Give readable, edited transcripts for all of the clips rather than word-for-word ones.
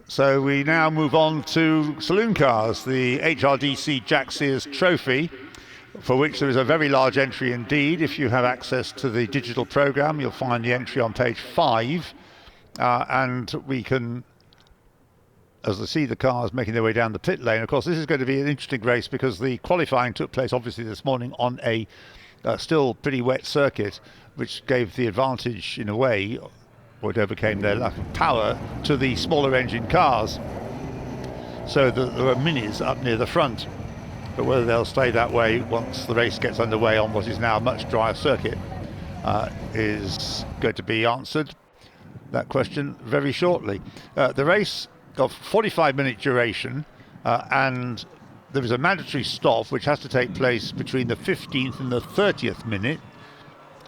So we now move on to saloon cars, the HRDC Jack Sears Trophy, for which there is a very large entry indeed. If you have access to the digital program, you'll find the entry on page 5, and we can, as I see the cars making their way down the pit lane. Of course, this is going to be an interesting race because the qualifying took place obviously this morning on a still pretty wet circuit, which gave the advantage in a way, or it overcame their lack of power, to the smaller engine cars. So there were minis up near the front, but whether they'll stay that way once the race gets underway on what is now a much drier circuit is going to be answered, that question, very shortly. The race of 45-minute duration, and there is a mandatory stop which has to take place between the 15th and the 30th minute.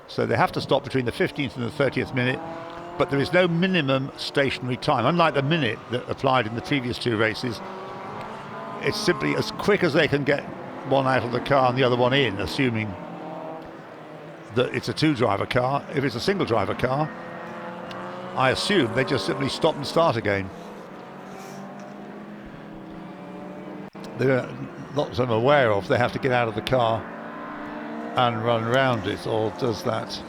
So they have to stop between the 15th and the 30th minute, but there is no minimum stationary time. Unlike the minute that applied in the previous two races, it's simply as quick as they can get one out of the car and the other one in, assuming that it's a two-driver car. If it's a single-driver car, I assume they just simply stop and start again. They're not I'm aware of, they have to get out of the car and run around it, or does that?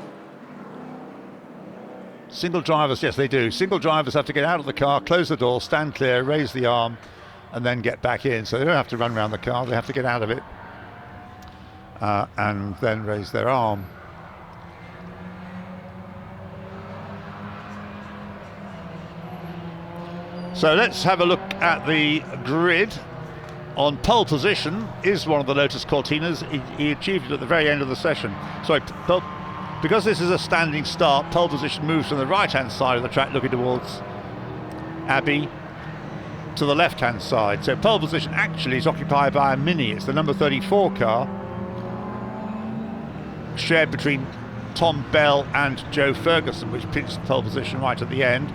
Single drivers, yes they do. Single drivers have to get out of the car, close the door, stand clear, raise the arm, and then get back in. So they don't have to run around the car, they have to get out of it and then raise their arm. So let's have a look at the grid. On pole position is one of the Lotus Cortinas. He achieved it at the very end of the session. Sorry, because this is a standing start, pole position moves from the right-hand side of the track looking towards Abbey to the left-hand side. So pole position actually is occupied by a Mini. It's the number 34 car, shared between Tom Bell and Joe Ferguson, which pinched the pole position right at the end.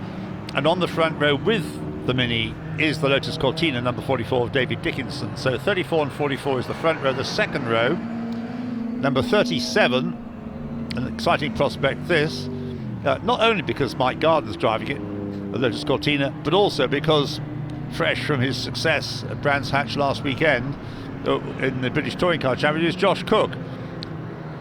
And on the front row with the Mini is the Lotus Cortina number 44 of David Dickinson. So 34 and 44 is the front row. The second row, number 37, an exciting prospect this, not only because Mike Gardner's driving it, the Lotus Cortina, but also because, fresh from his success at Brands Hatch last weekend in the British Touring Car Championship, is Josh Cook.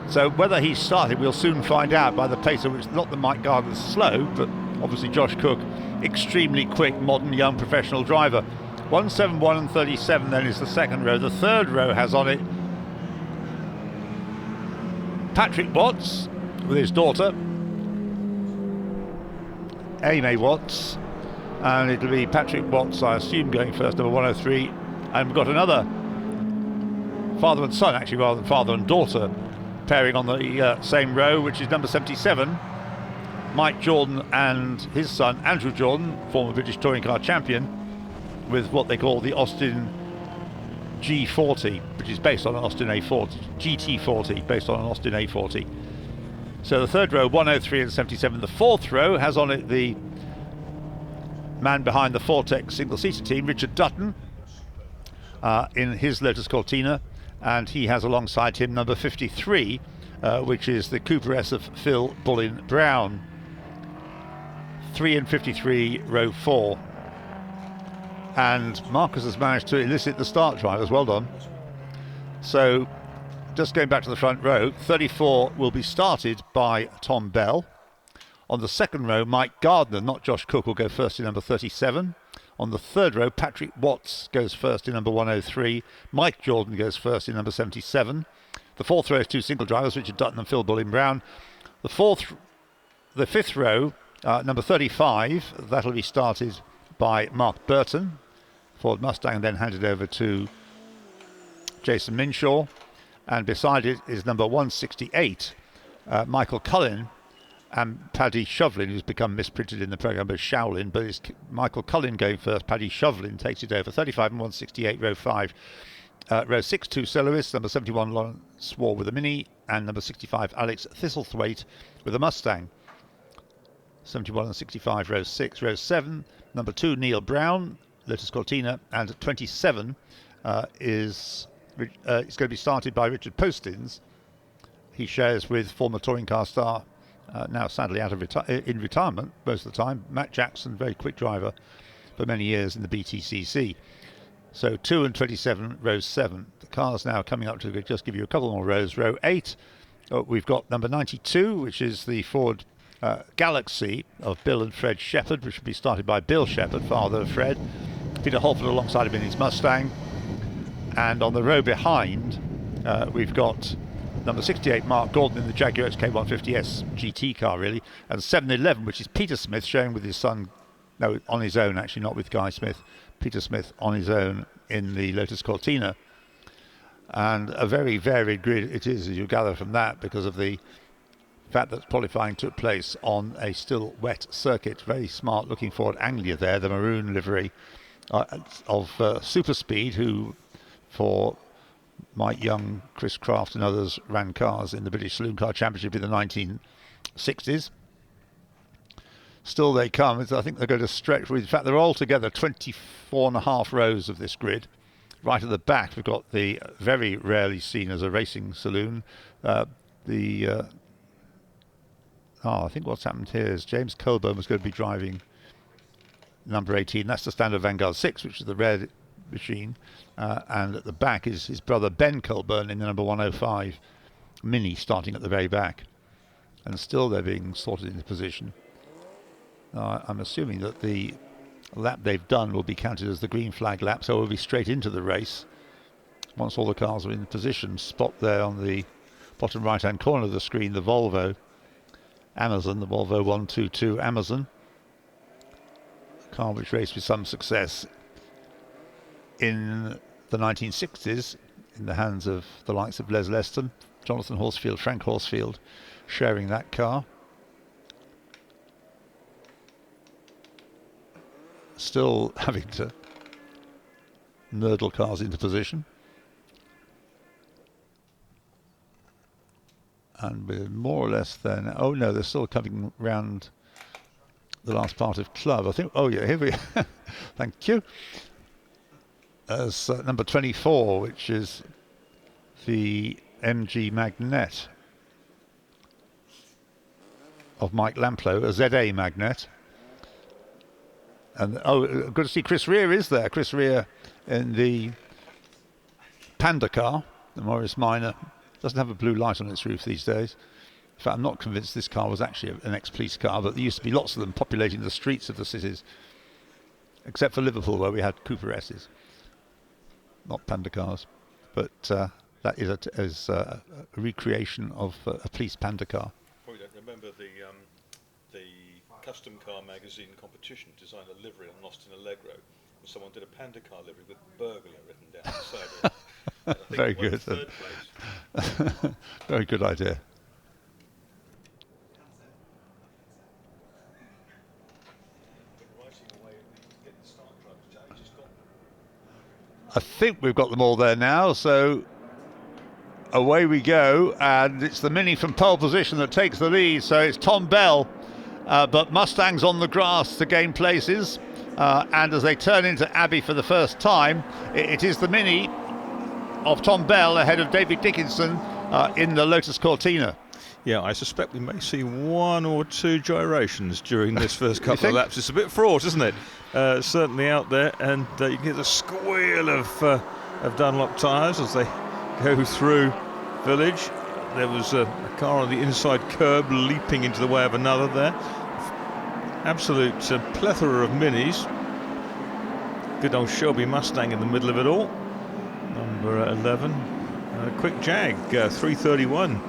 So whether he started, we'll soon find out by the pace at which, not that Mike Gardner's slow, but obviously Josh Cook, extremely quick, modern, young professional driver. 171 and 37 then is the second row. The third row has on it Patrick Watts with his daughter, Amy Watts, and it'll be Patrick Watts, I assume, going first, number 103. And we've got another father and son, actually, rather than father and daughter, pairing on the same row, which is number 77. Mike Jordan and his son Andrew Jordan, former British Touring Car Champion, with what they call the Austin G40, which is based on an Austin A40, GT40, based on an Austin A40. So the third row, 103 and 77. The fourth row has on it the man behind the Vortex single-seater team, Richard Dutton, in his Lotus Cortina, and he has alongside him number 53, which is the Cooper S of Phil Bullin Brown. 3 and 53, row 4. And Marcus has managed to elicit the start drivers, well done. So just going back to the front row, 34 will be started by Tom Bell. On the second row, Mike Gardner, not Josh Cook, will go first in number 37. On the third row, Patrick Watts goes first in number 103. Mike Jordan goes first in number 77. The fourth row is two single drivers, Richard Dutton and Phil Bullin Brown. The fifth row, number 35, that'll be started by Mark Burton, Ford Mustang, then handed over to Jason Minshaw. And beside it is number 168, Michael Cullen and Paddy Shovlin, who's become misprinted in the programme as Showlin, but it's Michael Cullen going first. Paddy Shovlin takes it over. 35 and 168, row 5. Row 6, two soloists, number 71 Lawrence Swore with a Mini, and number 65 Alex Thistlethwaite with a Mustang. 71 and 65, row 6. Row 7, number 2 Neil Brown, Lotus Cortina, and 27 is going to be started by Richard Postins. He shares with former touring car star, now sadly out of in retirement most of the time, Matt Jackson, very quick driver for many years in the BTCC. So 2 and 27, row 7. The car's now coming up to just give you a couple more rows. Row 8, we've got number 92, which is the Ford Galaxy of Bill and Fred Shepherd, which will be started by Bill Shepherd, father of Fred. Peter Holford alongside him in his Mustang. And on the row behind, we've got number 68, Mark Gordon, in the Jaguar XK150S GT car, really. And 711, which is Peter Smith, showing with his son, no, on his own, actually, not with Guy Smith. Peter Smith on his own in the Lotus Cortina. And a very varied grid it is, as you gather from that, because of the fact that qualifying took place on a still wet circuit. Very smart looking Ford Anglia there, the maroon livery of Super Speed, who for Mike Young, Chris Craft and others ran cars in the British Saloon Car Championship in the 1960s. Still they come. I think they're going to stretch. In fact, they're all together 24 and a half rows of this grid. Right at the back, we've got the very rarely seen as a racing saloon. I think what's happened here is James Colburn was going to be driving number 18. That's the Standard Vanguard 6, which is the rare machine. And at the back is his brother Ben Colburn in the number 105 Mini, starting at the very back. And still they're being sorted into position. I'm assuming that the lap they've done will be counted as the green flag lap, so we'll be straight into the race once all the cars are in position. Spot there on the bottom right hand corner of the screen the Volvo Amazon, the Volvo 122 Amazon, a car which raced with some success in the 1960s in the hands of the likes of Les Leston, Jonathan Horsfield, Frank Horsfield sharing that car. Still having to nurdle cars into position. And we're more or less then, oh no, they're still coming round the last part of club. I think, oh yeah, here we are. Thank you. As number 24, which is the MG Magnet of Mike Lamplow, a ZA Magnet. And good to see Chris Rea is there. Chris Rea in the Panda car. The Morris Minor doesn't have a blue light on its roof these days. In fact, I'm not convinced this car was actually an ex-police car, but there used to be lots of them populating the streets of the cities, except for Liverpool, where we had Cooper S's, not Panda cars. But that is a recreation of a police Panda car. Probably don't remember the Custom Car Magazine competition designed a livery on Austin Allegro, and someone did a Panda car livery with burglar written down the side of it. Very good. Third place. Very good idea. I think we've got them all there now, so away we go, and it's the Mini from pole position that takes the lead. So it's Tom Bell, but Mustangs on the grass to gain places, and as they turn into Abbey for the first time, it is the Mini of Tom Bell ahead of David Dickinson in the Lotus Cortina. Yeah, I suspect we may see one or two gyrations during this first couple of laps. It's a bit fraught, isn't it? Certainly out there, and you can get the squeal of Dunlop tyres as they go through Village. There was a car on the inside curb leaping into the way of another there. Absolute plethora of Minis. Good old Shelby Mustang in the middle of it all. Number 11. Quick Jag, 331.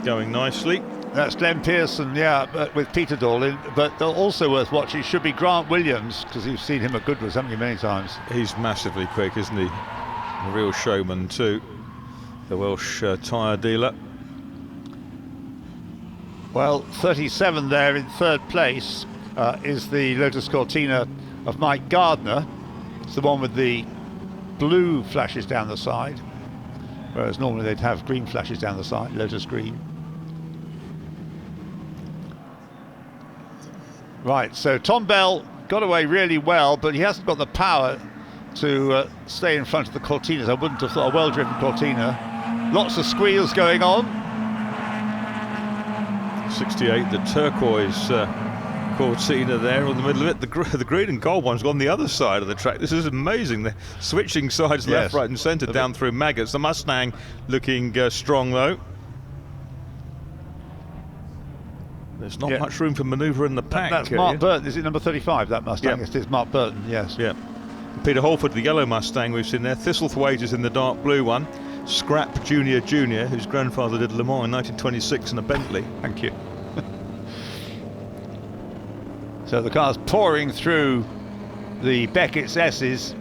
Going nicely. That's Glenn Pearson, yeah, but with Peter Dorlin. But also worth watching should be Grant Williams, because you've seen him at Goodwood, haven't you, many times? He's massively quick, isn't he? A real showman too. The Welsh tyre dealer. Well, 37 there in third place is the Lotus Cortina of Mike Gardner. It's the one with the blue flashes down the side, whereas normally they'd have green flashes down the side, Lotus green. Right, so Tom Bell got away really well, but he hasn't got the power to stay in front of the Cortinas. I wouldn't have thought a well-driven Cortina. Lots of squeals going on. 68, the turquoise Cortina there in the middle of it. The green and gold one's gone the other side of the track. This is amazing. They're switching sides left, right and centre down through maggots. The Mustang looking strong though. There's not much room for manoeuvre in the pack. That's Mark Burton. Is it number 35, that Mustang? Yes, it is Mark Burton, yes. Yeah. Peter Holford, the yellow Mustang we've seen there. Thistlethwaite is in the dark blue one. Scrap Junior, whose grandfather did Le Mans in 1926 in a Bentley. Thank you. So the car's pouring through the Beckett's S's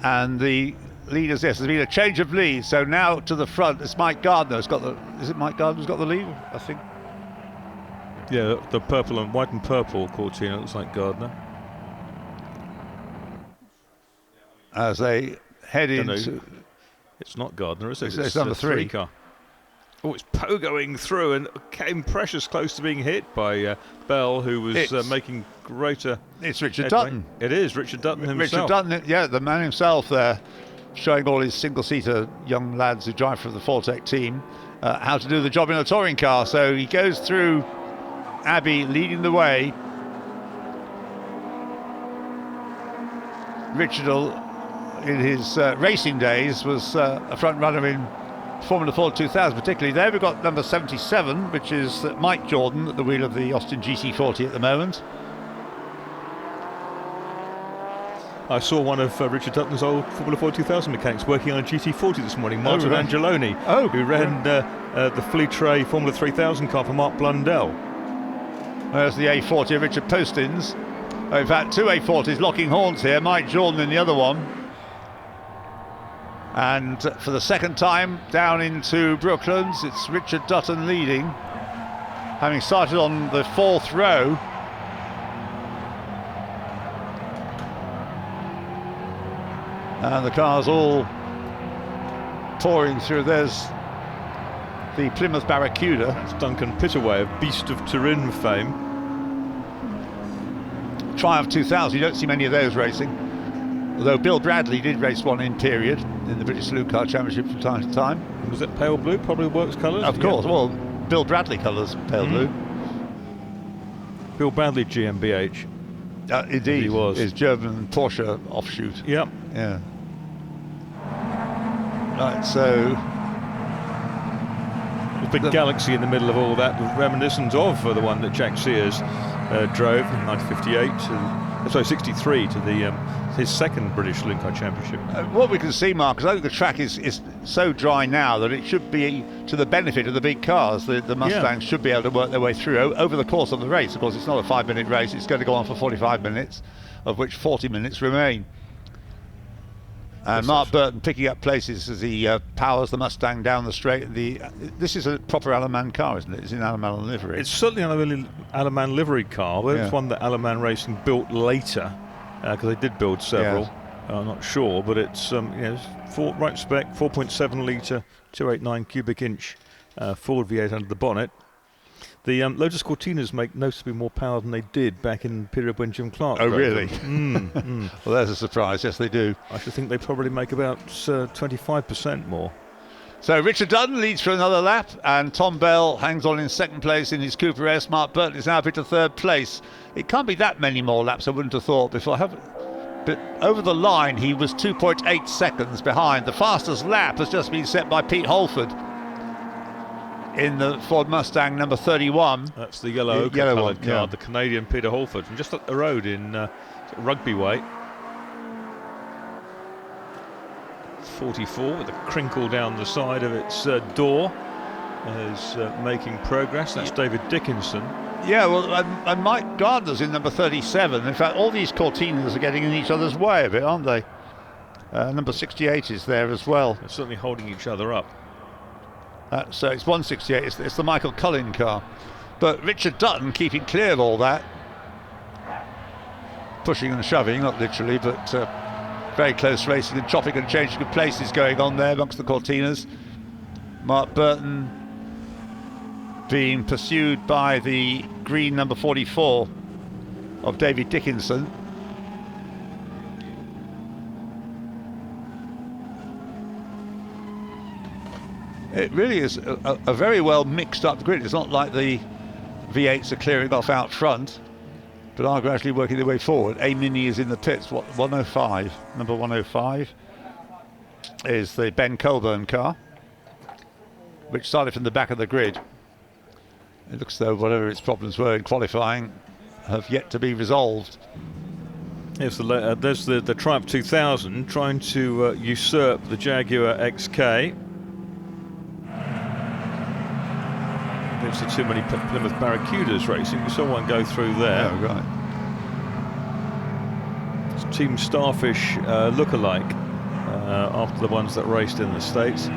and the leaders. Yes, there's been a change of lead. So now to the front, it's Mike Gardner. Is it Mike Gardner who's got the lead? I think. Yeah, the purple and white and purple Cortina looks like Gardner. As they head into. It's not Gardner, is it? It's number 3 car. Oh, it's pogoing through and came precious close to being hit by Bell, who was making greater. It's Richard Dutton. It is Richard Dutton himself. Richard Dutton, yeah, the man himself there, showing all his single-seater young lads who drive for the Fortec team how to do the job in a touring car. So he goes through Abbey, leading the way. Richard, in his racing days, was a front runner in Formula Ford 2000 particularly. There we've got number 77, which is Mike Jordan at the wheel of the Austin GT40 at the moment. I saw one of Richard Dutton's old Formula Ford 2000 mechanics working on a GT40 this morning, Martin Angeloni, who ran the Fleetray Formula 3000 car for Mark Blundell. There's the A40 of Richard Postins. In fact, 2 A40s locking horns here, Mike Jordan in the other one. And for the second time down into Brooklands, it's Richard Dutton leading, having started on the 4th row. And the cars all pouring through. There's the Plymouth Barracuda. That's Duncan Pittaway of Beast of Turin fame. Triumph 2000, you don't see many of those racing. Although Bill Bradley did race one in period in the British Saloon Car Championship from time to time. Was it pale blue? Probably works colours? Of course, well, Bill Bradley colours, pale blue. Bill Bradley GmbH. Indeed, he was. His German Porsche offshoot. Yep. Yeah. Right, so... A big galaxy in the middle of all that, reminiscent of the one that Jack Sears drove in 1958, 63 to the his second British Saloon Car Championship. What we can see, Mark, is I think the track is so dry now that it should be to the benefit of the big cars. The Mustangs should be able to work their way through over the course of the race. Of course, it's not a 5-minute race. It's going to go on for 45 minutes, of which 40 minutes remain. And Mark Burton picking up places as he powers the Mustang down the straight. This is a proper Alaman car, isn't it? It's in Alaman livery. It's certainly an Alaman livery car, but it's one that Alaman Racing built later, because they did build several. I'm not sure, but it's right spec, 4.7 litre, 289 cubic inch Ford V8 under the bonnet. The Lotus Cortinas make noticeably more power than they did back in the period when Jim Clark. Oh, really? Well, there's a surprise. Yes, they do. I should think they probably make about 25% more. So Richard Dutton leads for another lap, and Tom Bell hangs on in second place in his Cooper S. Mark Burton is now up into third place. It can't be that many more laps, I wouldn't have thought before. But over the line, he was 2.8 seconds behind. The fastest lap has just been set by Pete Holford in the Ford Mustang number 31. That's the yellow coloured car, the Canadian Peter Holford, from just up the road in Rugby Way. 44 with a crinkle down the side of its door is making progress. That's David Dickinson. Yeah, well, and Mike Gardner's in number 37. In fact, all these Cortinas are getting in each other's way a bit, aren't they? Number 68 is there as well. They're certainly holding each other up. So it's 168, it's the Michael Cullen car. But Richard Dutton keeping clear of all that. Pushing and shoving, not literally, but very close racing and chopping and changing of places going on there amongst the Cortinas. Mark Burton being pursued by the green number 44 of David Dickinson. It really is a very well mixed up grid. It's not like the V8s are clearing off out front, but are gradually working their way forward. A Mini is in the pits. What, 105? Number 105 is the Ben Colburn car, which started from the back of the grid. It looks though whatever its problems were in qualifying have yet to be resolved. Yes, there's the Triumph 2000 trying to usurp the Jaguar XK. There's too many Plymouth Barracudas racing. We saw one go through there. Oh, right. It's Team Starfish look-alike after the ones that raced in the States.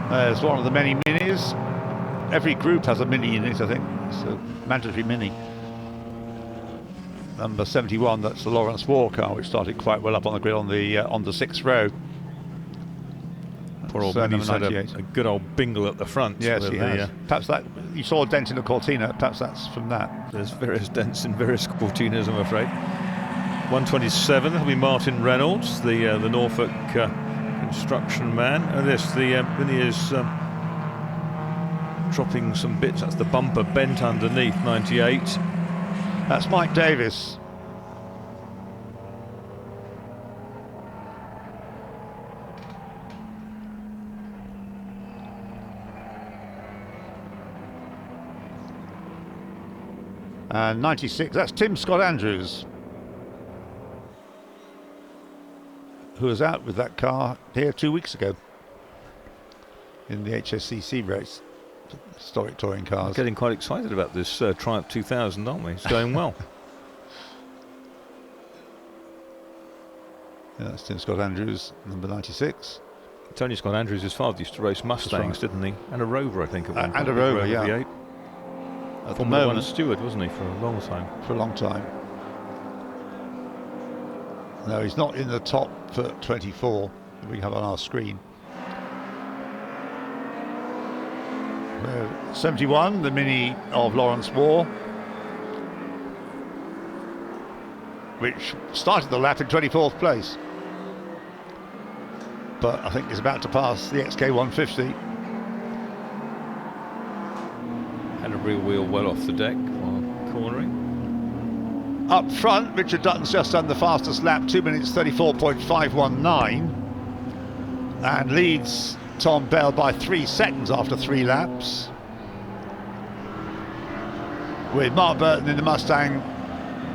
There's one of the many minis. Every group has a mini in it, I think. It's a mandatory mini. Number 71, that's the Lawrence War car, which started quite well up on the grid on the 6th row. Poor old Mini's had a good old bingle at the front. Yes, he has. Perhaps that, you saw a dent in the Cortina, perhaps that's from that. There's various dents in various Cortinas, I'm afraid. 127, that'll be Martin Reynolds, the Norfolk construction man. And this, the Mini is dropping some bits. That's the bumper bent underneath, 98. That's Mike Davis. And 96, that's Tim Scott Andrews, who was out with that car here 2 weeks ago in the HSCC race, historic touring cars. We're getting quite excited about this Triumph 2000, aren't we? It's going well. Yeah, that's Tim Scott Andrews, number 96. Tony Scott Andrews' father used to race Mustangs, didn't he? And a Rover, I think. At one and a Rover, yeah. V8. Formula One steward, wasn't he, for a long time? For a long time. No, he's not in the top 24 that we have on our screen. 71, the Mini of Lawrence War, which started the lap in 24th place, but I think is about to pass the XK150. And a rear wheel well off the deck while cornering. Up front, Richard Dutton's just done the fastest lap, 2 minutes 34.519, and leads Tom Bell by 3 seconds after 3 laps, with Mark Burton in the Mustang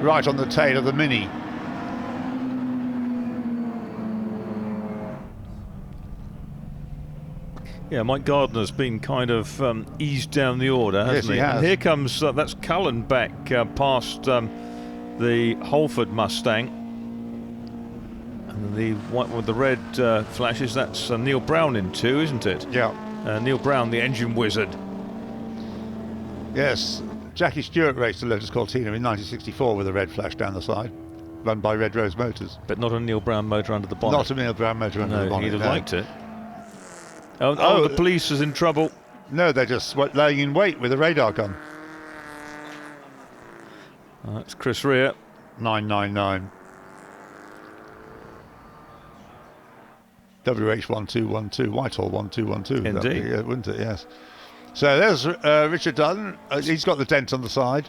right on the tail of the Mini. Yeah, Mike Gardner's been kind of eased down the order, hasn't he? Yes, he has. And here comes, that's Cullen back past the Holford Mustang. And the one with the red flashes, that's Neil Brown in 2, isn't it? Yeah. Neil Brown, the engine wizard. Yes, Jackie Stewart raced the Lotus Cortina in 1964 with a red flash down the side, run by Red Rose Motors. But not a Neil Brown motor under the bonnet. Not a Neil Brown motor under the bonnet. He'd have liked it. Oh, the police is in trouble. No, they're just laying in wait with a radar gun. That's Chris Rea. 999. WH1212, Whitehall 1212. Indeed. Yeah, wouldn't it? Yes. So there's Richard Dutton. He's got the dent on the side.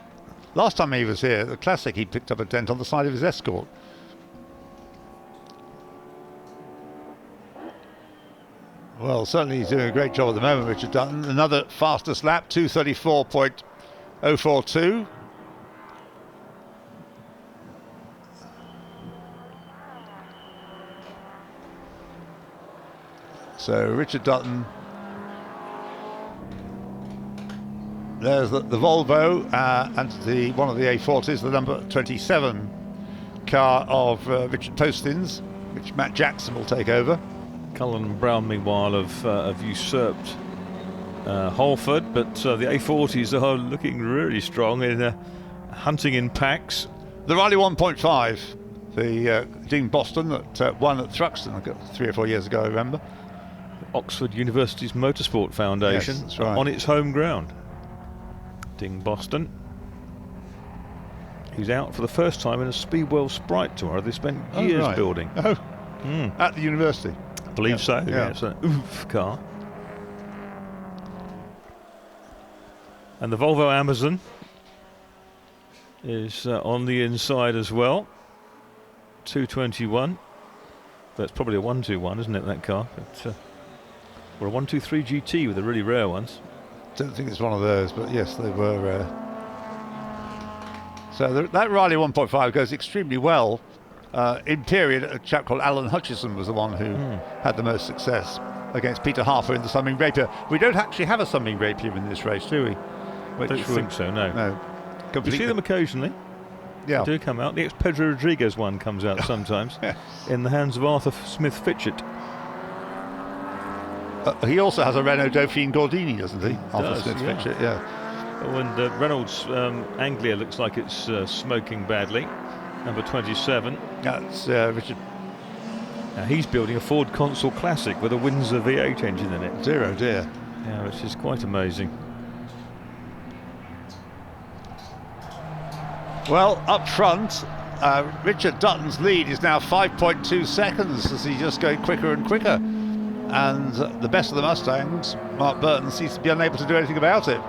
Last time he was here, the Classic, he picked up a dent on the side of his Escort. Well, certainly he's doing a great job at the moment, Richard Dutton. Another fastest lap, 2:34.042. So Richard Dutton. There's the Volvo and one of the A40s, the number 27 car of Richard Postin's, which Matt Jackson will take over. Cullen and Brown, meanwhile, have usurped Holford, but the A40s are looking really strong in hunting in packs. The Riley 1.5, the Dean Boston that won at Thruxton 3 or 4 years ago, I remember. Oxford University's Motorsport Foundation, yes, that's right. On its home ground. Ding Boston. He's out for the first time in a Speedwell Sprite tomorrow. They spent years building. Oh, at the university. I believe so. Yeah. It's an oof car. And the Volvo Amazon is on the inside as well. 221. That's probably a 121, isn't it, that car? But, or a 123 GT with the really rare ones. Don't think it's one of those, but yes, they were rare. So that Riley 1.5 goes extremely well. In period, a chap called Alan Hutchison was the one who had the most success against Peter Harper in the Sunbeam Rapier. We don't actually have a Sunbeam Rapier in this race, do we? I don't think so, no. No. We see them occasionally. Yeah. They do come out. The ex-Pedro Rodriguez one comes out sometimes in the hands of Arthur Smith Fitchett. He also has a Renault Dauphine Gordini, doesn't he? Arthur Smith Fitchett, yeah. Oh, and Reynolds Anglia looks like it's smoking badly. Number 27. That's Richard. Now he's building a Ford Consul Classic with a Windsor V8 engine in it. Dear, oh dear. Yeah, which is quite amazing. Well, up front, Richard Dutton's lead is now 5.2 seconds as he's just going quicker and quicker. And the best of the Mustangs, Mark Burton, seems to be unable to do anything about it.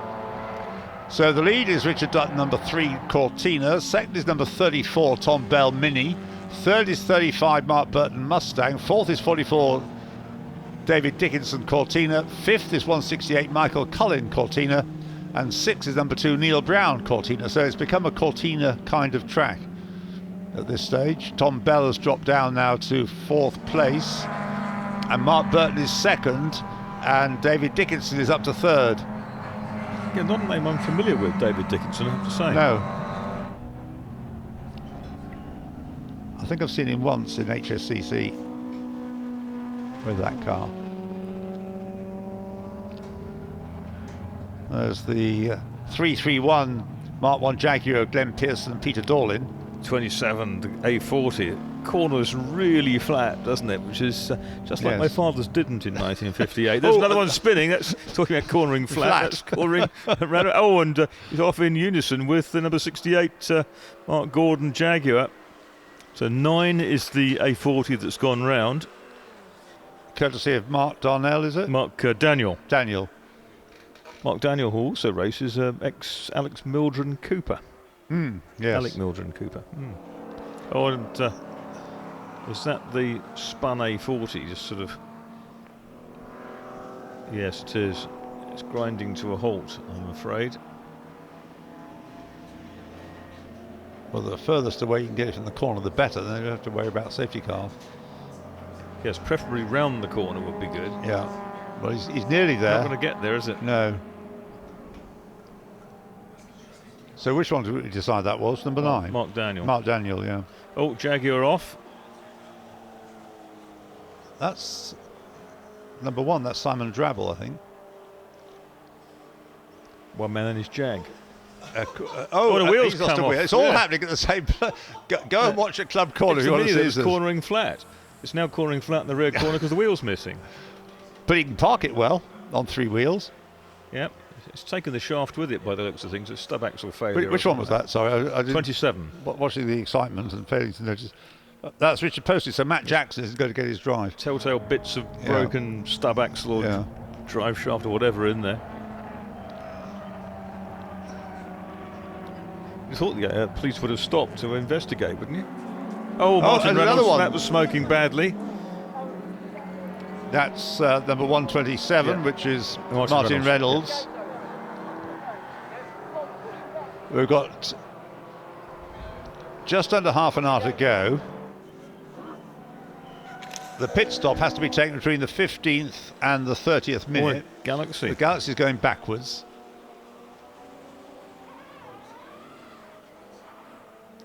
So the lead is Richard Dutton, number 3, Cortina. Second is number 34, Tom Bell, Mini. Third is 35, Mark Burton, Mustang. Fourth is 44, David Dickinson, Cortina. Fifth is 168, Michael Cullen, Cortina. And sixth is number 2, Neil Brown, Cortina. So it's become a Cortina kind of track at this stage. Tom Bell has dropped down now to 4th place. And Mark Burton is 2nd. And David Dickinson is up to 3rd. Yeah, not a name I'm familiar with, David Dickinson, I have to say. No. I think I've seen him once in HSCC with that car. There's the 331 Mark 1 Jaguar, Glenn Pearson and Peter Dorlin. 27, the A40. Corners really flat, doesn't it? Which is just like my father's didn't in 1958. There's another one spinning. That's talking about cornering flat. That's cornering around. Oh, and he's off in unison with the number 68 Mark Gordon Jaguar. So 9 is the A40 that's gone round. Courtesy of Mark Darnell, is it? Mark Daniel. Daniel. Mark Daniel, who also races ex-Alex Mildren Cooper. Yes. Alec Mildren Cooper. Oh, and is that the spun A40? Just sort of. Yes, it is. It's grinding to a halt, I'm afraid. Well, the furthest away you can get it from the corner, the better. Then you don't have to worry about safety cars. Yes, preferably round the corner would be good. Yeah. Well, he's nearly there. Not going to get there, is it? No. So which one did we decide that was? Number 9? Mark Daniel. Mark Daniel, yeah. Oh, Jaguar off. That's number 1. That's Simon Drabble, I think. One man and his Jag. The wheels come off. It's all happening at the same place. Go and watch at Club Corner if you want to see this. It's cornering flat. It's now cornering flat in the rear corner because the wheel's missing. But he can park it well on 3 wheels. Yep. It's taken the shaft with it by the looks of things. It's stub axle failure. Which one was that? Sorry, I didn't. 27. Watching the excitement and failing to notice. That's Richard Posty. So Matt Jackson is going to get his drive. Telltale bits of broken stub axle or drive shaft or whatever in there. You thought the police would have stopped to investigate, wouldn't you? Oh, Martin Reynolds, that was smoking badly. That's number 127, which is Martin Reynolds. We've got just under half an hour to go. The pit stop has to be taken between the 15th and the 30th minute. Galaxy. The Galaxy is going backwards.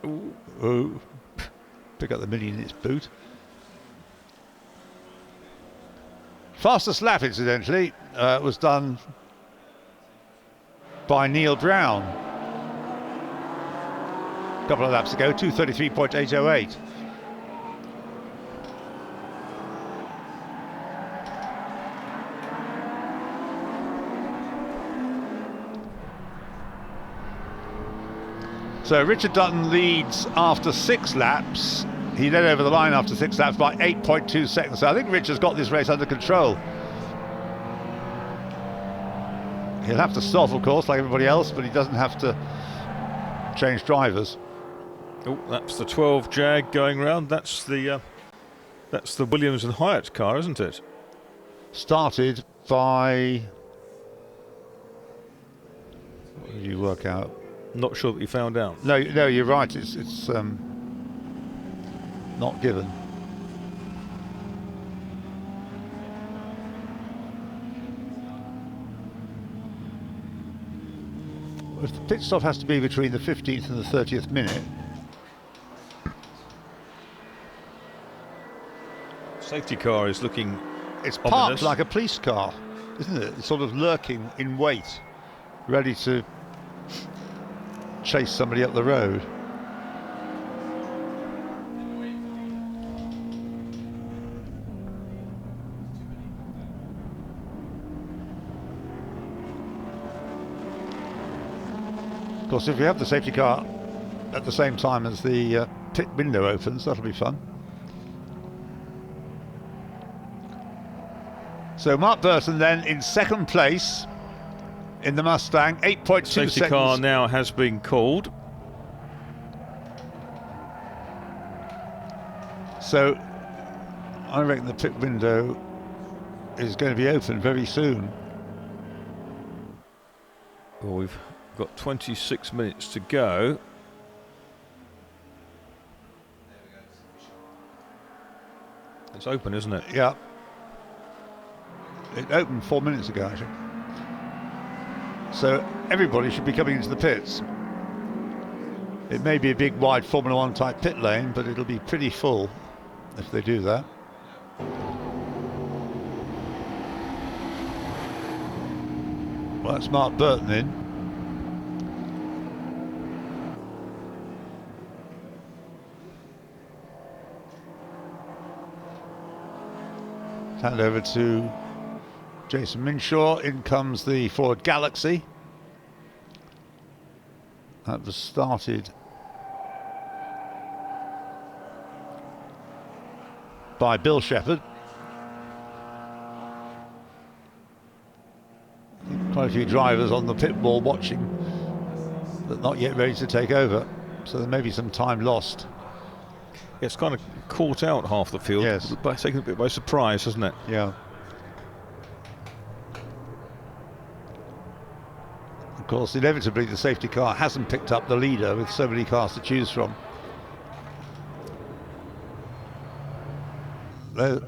Ooh. Pick up the Mini in its boot. Fastest lap, incidentally, was done by Neil Brown. A couple of laps ago, 2:33.808. So Richard Dutton leads after 6 laps. He led over the line after 6 laps by 8.2 seconds. So I think Richard's got this race under control. He'll have to stop, of course, like everybody else, but he doesn't have to change drivers. Oh, that's the 12 Jag going round. That's the Williams and Hyatt car, isn't it? Started by... What did you work out? Not sure that you found out. No, you're right. It's not given. If the pit stop has to be between the 15th and the 30th minute. Safety car is looking. It's ominous. parked like a police car, isn't it? It's sort of lurking in wait, ready to chase somebody up the road. Of course, if you have the safety car at the same time as the pit window opens, that'll be fun. So Mark Burton then in second place in the Mustang, 8.2 Safety seconds. car now has been called. So I reckon the pit window is going to be open very soon. Well, we've got 26 minutes to go. It's open, isn't it? Yeah. It opened 4 minutes ago, actually. So everybody should be coming into the pits. It may be a big, wide Formula One type pit lane, but it'll be pretty full if they do that. Well, that's Mark Burton in. Hand over to Jason Minshaw. In comes the Ford Galaxy. That was started by Bill Shepherd. Quite a few drivers on the pit wall watching, but not yet ready to take over. So there may be some time lost. It's kind of caught out half the field. Yes. By taking a bit by surprise, hasn't it? Yeah. Of course, inevitably the safety car hasn't picked up the leader with so many cars to choose from. I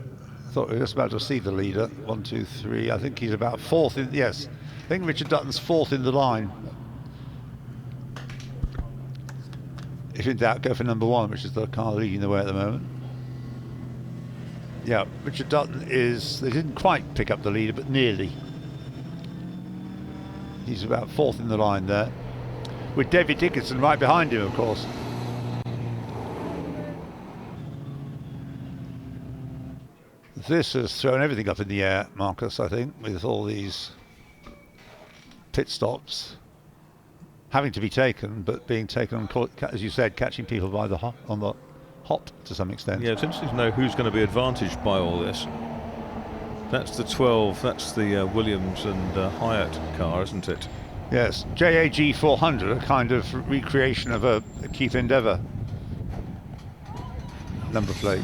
thought we were just about to see the leader. 1, 2, 3. I think he's about fourth in. Yes, I think Richard Dutton's fourth in the line. If in doubt, go for number 1, which is the car leading the way at the moment. Yeah, Richard Dutton is. They didn't quite pick up the leader, but nearly. He's about fourth in the line there, with David Dickinson right behind him, of course. This has thrown everything up in the air, Marcus, I think, with all these pit stops having to be taken, but being taken on, as you said, catching people by the on the hop to some extent. Yeah, it's interesting to know who's going to be advantaged by all this. That's the 12, that's the Williams and Hyatt car, isn't it? Yes, JAG 400, a kind of recreation of a Keith Endeavour number plate.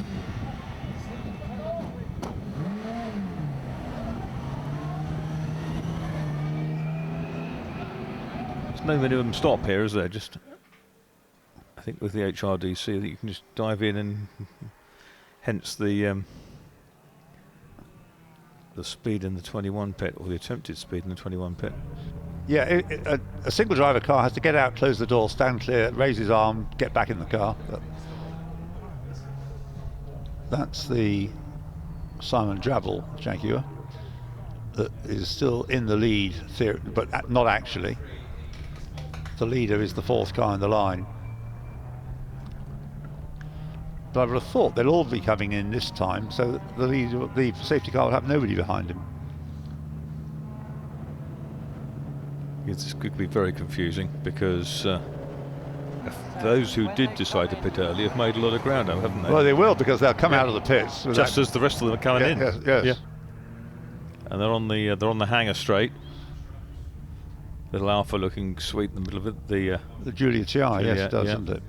There's no minimum stop here, is there? Just, I think with the HRDC, that you can just dive in and hence the speed in the 21 pit, or the attempted speed in the 21 pit. Yeah, a single driver car has to get out, close the door, stand clear, raise his arm, get back in the car. That's the Simon Drabble Jaguar that is still in the lead, but not actually. The leader is the fourth car in the line. But I would have thought they'll all be coming in this time, so the safety car will have nobody behind him. This could be very confusing because those who did decide to pit early have made a lot of ground, haven't they? Well, they will, because they'll come out of the pits just as the rest of them are coming in. Yes. Yeah. And they're on the hangar straight. Little Alpha looking sweet in the middle of it. The Julia TI, yes, it does, yeah. doesn't it?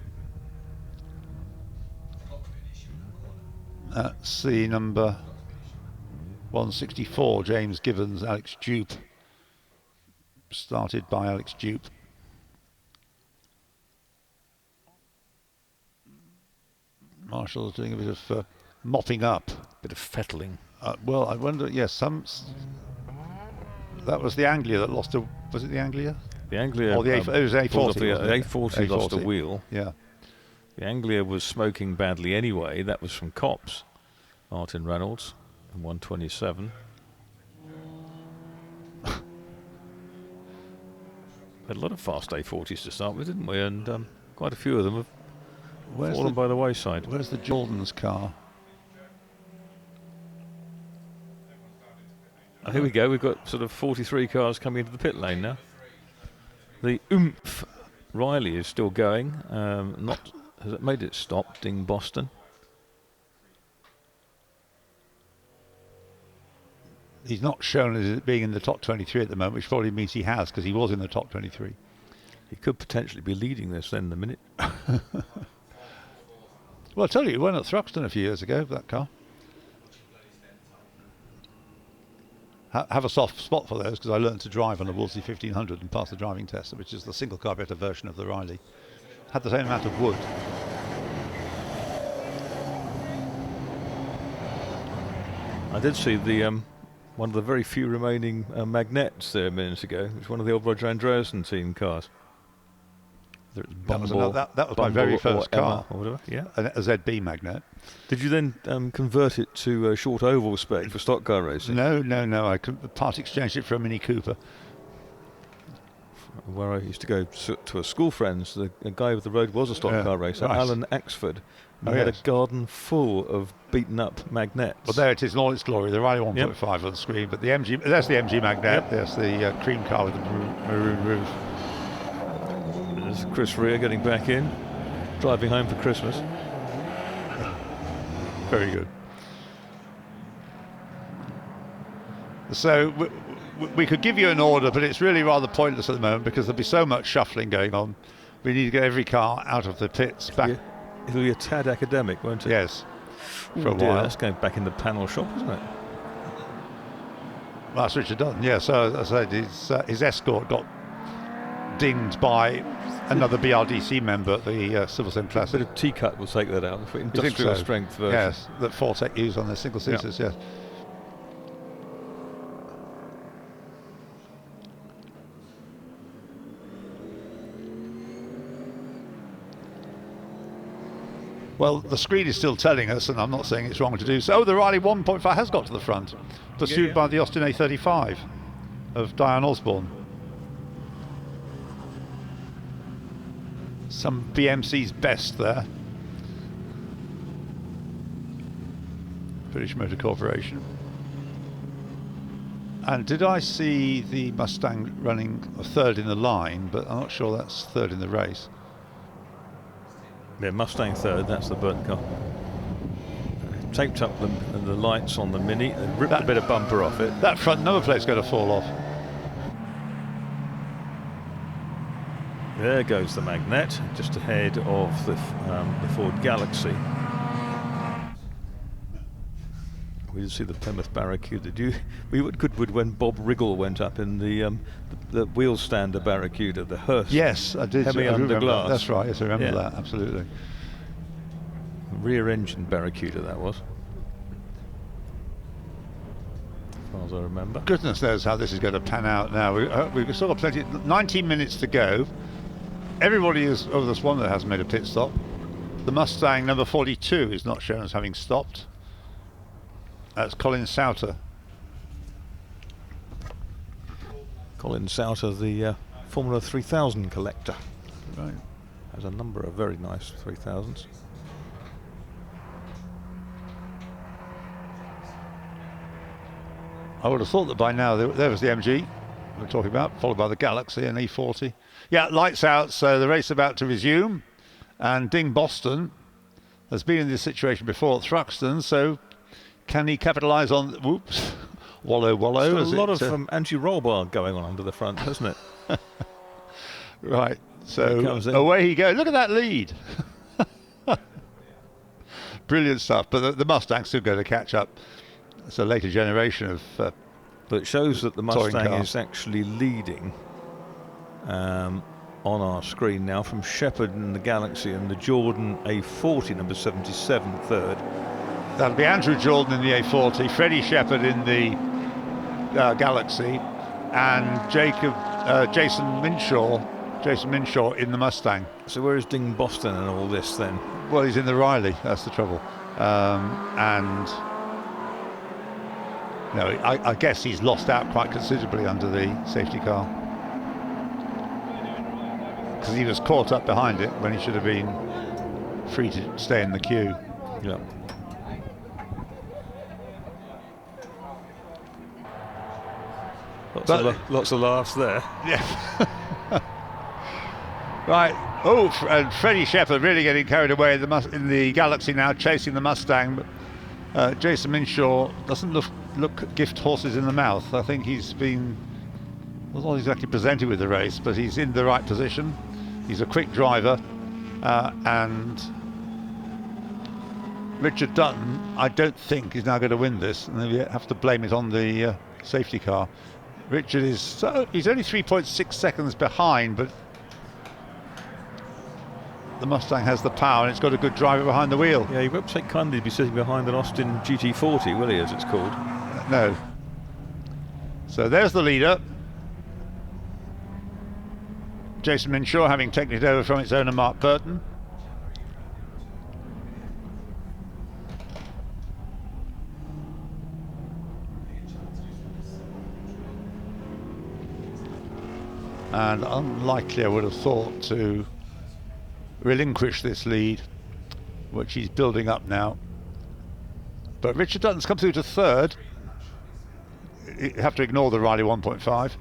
That's the number 164, James Gibbons, Alex Dupe. Started by Alex Dupe. Marshall's doing a bit of mopping up. Bit of fettling. Well, I wonder, yes, that was the Anglia that lost a, was it the Anglia? The Anglia, or the it was A40. The A40 lost a wheel. Yeah. The Anglia was smoking badly anyway. That was from Copse, Martin Reynolds, and 127. Had a lot of fast A40s to start with, didn't we? And quite a few of them have fallen by the wayside. Where's the Jordan's car? Oh, here we go. We've got sort of 43 cars coming into the pit lane now. The Oomph Riley is still going. Has it made it stop? Ding Boston. He's not shown as being in the top 23 at the moment, which probably means he has, because he was in the top 23. He could potentially be leading this then in a minute. Well, I tell you, he won at Thruxton a few years ago with that car. Have a soft spot for those, because I learned to drive on a Wolseley 1500 and passed the driving test, which is the single carburetor version of the Riley. Had the same amount of wood. I did see the one of the very few remaining magnets there minutes ago. It was one of the old Roger Andreasen team cars. That was my very first car, or whatever. Yeah, a ZB magnet. Did you then convert it to a short oval spec for stock car racing? No. I part exchanged it for a Mini Cooper. Where I used to go to a school friend's, the guy with the road was a stock car racer, right. Alan Axford. He had a garden full of beaten up magnets. Well, there it is in all its glory. The Riley 1.5 on the screen, but the MG, that's the MG magnet. Yep. There's the cream car with the maroon roof. There's Chris Rea getting back in, driving home for Christmas. Very good. So we could give you an order, but it's really rather pointless at the moment because there'll be so much shuffling going on. We need to get every car out of the pits back. It'll be a tad academic, won't it? Yes, for a while. while. That's going back in the panel shop, isn't it? Well, that's Richard Dutton. Yeah, so as I said, his escort got dinged by another BRDC member at the Silverstone Classic. A bit of T-cut will take that out. For industrial strength version. Yes, that Fortec use on their single seaters. Yes. Well, the screen is still telling us, and I'm not saying it's wrong to do so. Oh, the Riley 1.5 has got to the front, pursued by the Austin A35 of Diane Osborne. Some BMC's best there. British Motor Corporation. And did I see the Mustang running third in the line, but I'm not sure that's third in the race. Yeah, Mustang third, that's the burnt car. Taped up the lights on the Mini and ripped a bit of bumper off it. That front number plate's going to fall off. There goes the magnet, just ahead of the Ford Galaxy. We did see the Plymouth Barracuda. We were at Goodwood when Bob Riggle went up in the wheel stander Barracuda, the hearse. Yes, I did. Hemi under glass. That's right. Yes, I remember that. Absolutely. Rear engine Barracuda that was, as far as I remember. Goodness knows how this is going to pan out now. We've still got plenty. 19 minutes to go. Everybody is. Oh, there's one that hasn't made a pit stop. The Mustang number 42 is not shown as having stopped. That's Colin Souter. Colin Souter, the Formula 3000 collector. Right. Has a number of very nice 3000s. I would have thought that by now there was the MG we're talking about, followed by the Galaxy and E40. Yeah, lights out, so the race is about to resume. And Ding Boston has been in this situation before at Thruxton, so can he capitalise on... Whoops. Wallow. There's a lot of anti-roll bar going on under the front, hasn't it? Right, so in. away he goes. Look at that lead. Brilliant stuff. But the Mustang's still going to catch up. It's a later generation of. But it shows that the Mustang is actually leading on our screen now from Shepherd in the Galaxy and the Jordan A40, number 77, third. That'll be Andrew Jordan in the A40, Freddie Shepherd in the Galaxy, and Jason Minshaw in the Mustang. So where is Ding Boston and all this then? Well, he's in the Riley, that's the trouble. And no, I guess he's lost out quite considerably under the safety car, because he was caught up behind it when he should have been free to stay in the queue. Yeah. Lots of laughs there. Yeah. Right. Oh, and Freddie Shepherd really getting carried away in the Galaxy now, chasing the Mustang. But Jason Minshaw doesn't look gift horses in the mouth. I think he's not exactly presented with the race, but he's in the right position. He's a quick driver, and Richard Dutton, I don't think, is now going to win this, and they have to blame it on the safety car. Richard he's only 3.6 seconds behind, but the Mustang has the power and it's got a good driver behind the wheel. Yeah, he won't take kindly to be sitting behind an Austin GT40, will he, as it's called? No. So there's the leader. Jason Minshaw having taken it over from its owner Mark Burton. And unlikely, I would have thought, to relinquish this lead, which he's building up now. But Richard Dutton's come through to third. You have to ignore the Riley 1.5.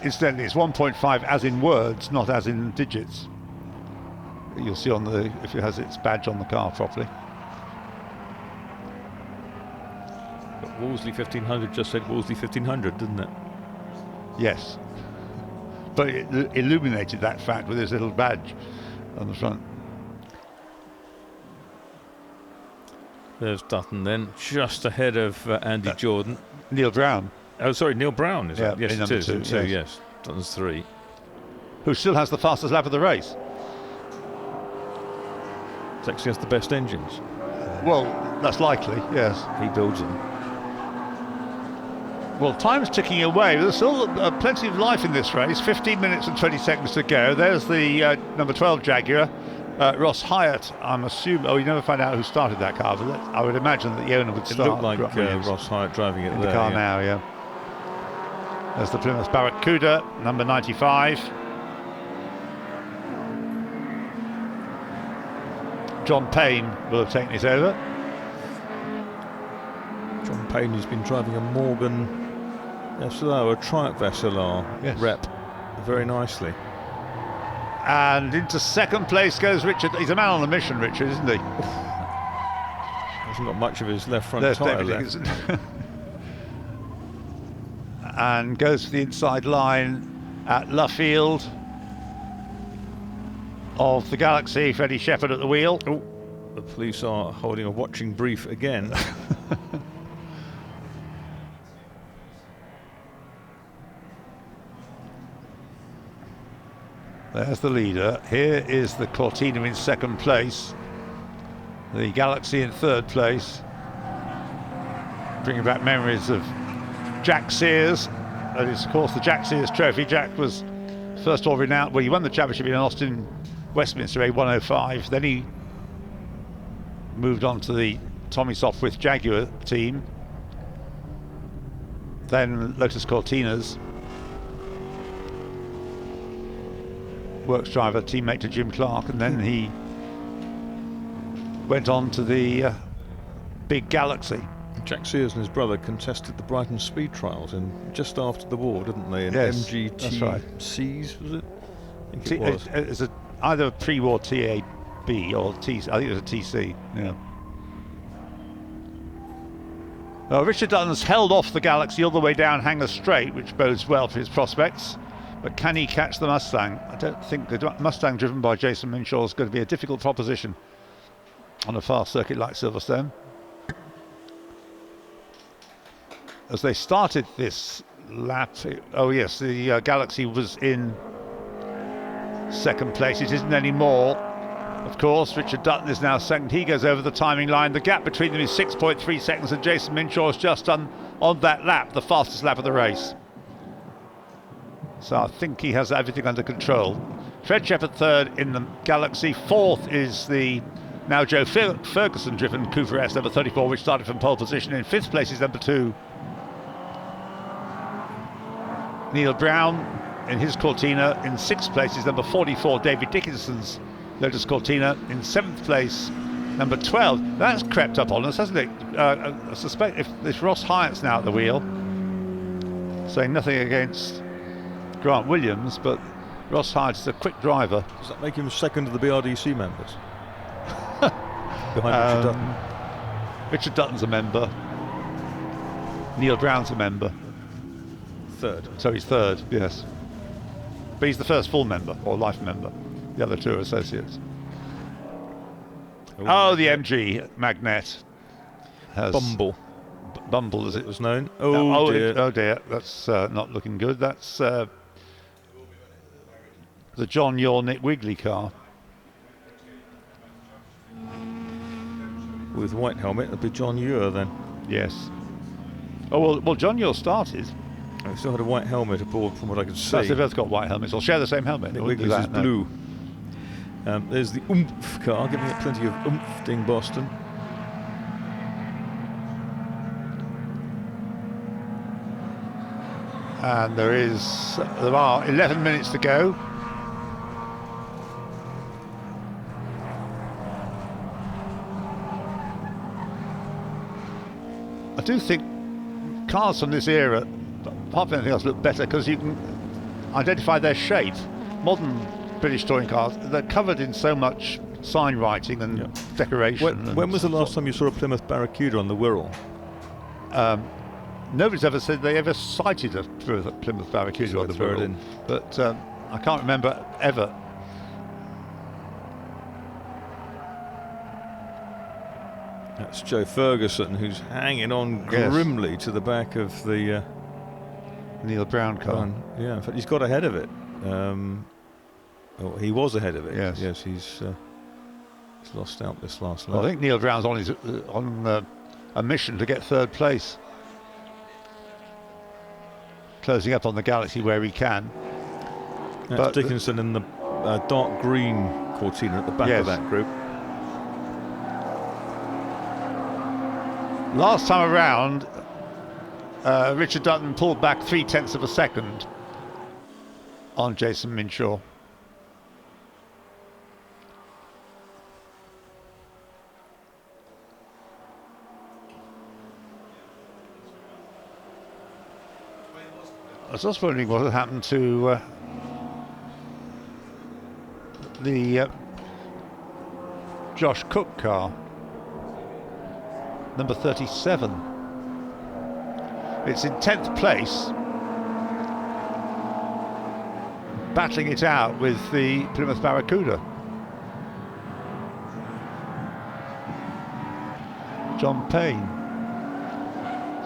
Incidentally, it's 1.5 as in words, not as in digits. You'll see on if it has its badge on the car properly. Wolseley 1500 just said Wolseley 1500, didn't it? Yes. But it illuminated that fact with his little badge on the front. There's Dutton then, just ahead of Andy Jordan. Neil Brown. Oh, sorry, Neil Brown, is it? Yes, it is. Two, yes. yes. Dutton's 3. Who still has the fastest lap of the race. It actually has the best engines. Well, that's likely, yes. He builds them. Well, time's ticking away. There's still plenty of life in this race. 15 minutes and 20 seconds to go. There's the number 12 Jaguar, Ross Hyatt. I'm assuming. Oh, you never find out who started that car, but I would imagine that the owner would start. It looked like Ross Hyatt driving it in there, the car now. Yeah. There's the Plymouth Barracuda, number 95. John Payne will have taken it over. John Payne has been driving a Morgan SLR, a Triumph SLR rep, very nicely. And into second place goes Richard. He's a man on a mission, Richard, isn't he? Hasn't got much of his left front tyre left. And goes for the inside line at Luffield of the Galaxy. Freddie Shepherd at the wheel. Oh, the police are holding a watching brief again. There's the leader. Here is the Cortina in second place. The Galaxy in third place. Bringing back memories of Jack Sears. That is, of course, the Jack Sears Trophy. Jack was first of all renowned. Well, he won the championship in Austin, Westminster A105. Then he moved on to the Tommy Sopwith Jaguar team. Then Lotus Cortinas. Works driver, teammate to Jim Clark, and then he went on to the big Galaxy. Jack Sears and his brother contested the Brighton Speed Trials just after the war, didn't they? In MGTCs, right. Was it? I think it was. It's either pre-war TAB or TC. I think it was a TC. Yeah. Richard Dutton's held off the Galaxy all the way down Hanger Straight, which bodes well for his prospects. But can he catch the Mustang? I don't think the Mustang driven by Jason Minshaw is going to be a difficult proposition on a fast circuit like Silverstone. As they started this lap, oh yes, the Galaxy was in second place. It isn't anymore. Of course, Richard Dutton is now second. He goes over the timing line. The gap between them is 6.3 seconds, and Jason Minshaw has just done on that lap the fastest lap of the race. So I think he has everything under control. Fred Shepherd third in the Galaxy. Fourth is the now Joe Ferguson driven Cooper S number 34, which started from pole position. In fifth place is number 2 Neil Brown in his Cortina. In sixth place is number 44 David Dickinson's Lotus Cortina. In seventh place number 12. That's crept up on us, hasn't it? I suspect if Ross Hyatt's now at the wheel, saying nothing against Grant Williams, but Ross Hyatt is a quick driver. Does that make him second of the BRDC members? Behind Richard Dutton. Richard Dutton's a member. Neil Brown's a member. Third. So he's third, yes. But he's the first full member, or life member. The other two are associates. Oh, the MG Magnet has... Bumble, as it was known. Oh dear, that's not looking good. That's the John Yor Nick Wigley car. With white helmet, it'll be John Ure then. Yes. Oh, well, John Yor started. I still had a white helmet aboard from what I could see. Perhaps they've both got white helmets. They'll share the same helmet. Nick Wigley's is blue. There's the oomph car, giving it plenty of oomph, Ding Boston. And there are 11 minutes to go. I do think cars from this era, apart from anything else, look better because you can identify their shape. Modern British touring cars, they're covered in so much sign writing and decoration. When was the last time you saw a Plymouth Barracuda on the Wirral? Nobody's ever said they ever sighted a Plymouth Barracuda on the Wirral, but I can't remember ever. That's Joe Ferguson, who's hanging on grimly to the back of the Neil Brown car. Yeah, in fact, he's got ahead of it. He was ahead of it. Yes, he's lost out this last lap. Well, I think Neil Brown's on a mission to get third place, closing up on the Galaxy where he can. That's Dickinson in the dark green Cortina at the back of that group. Last time around, Richard Dutton pulled back 0.3 of a second on Jason Minshaw. I was just wondering what had happened to the Josh Cook car, number 37. It's in 10th place, battling it out with the Plymouth Barracuda. John Payne.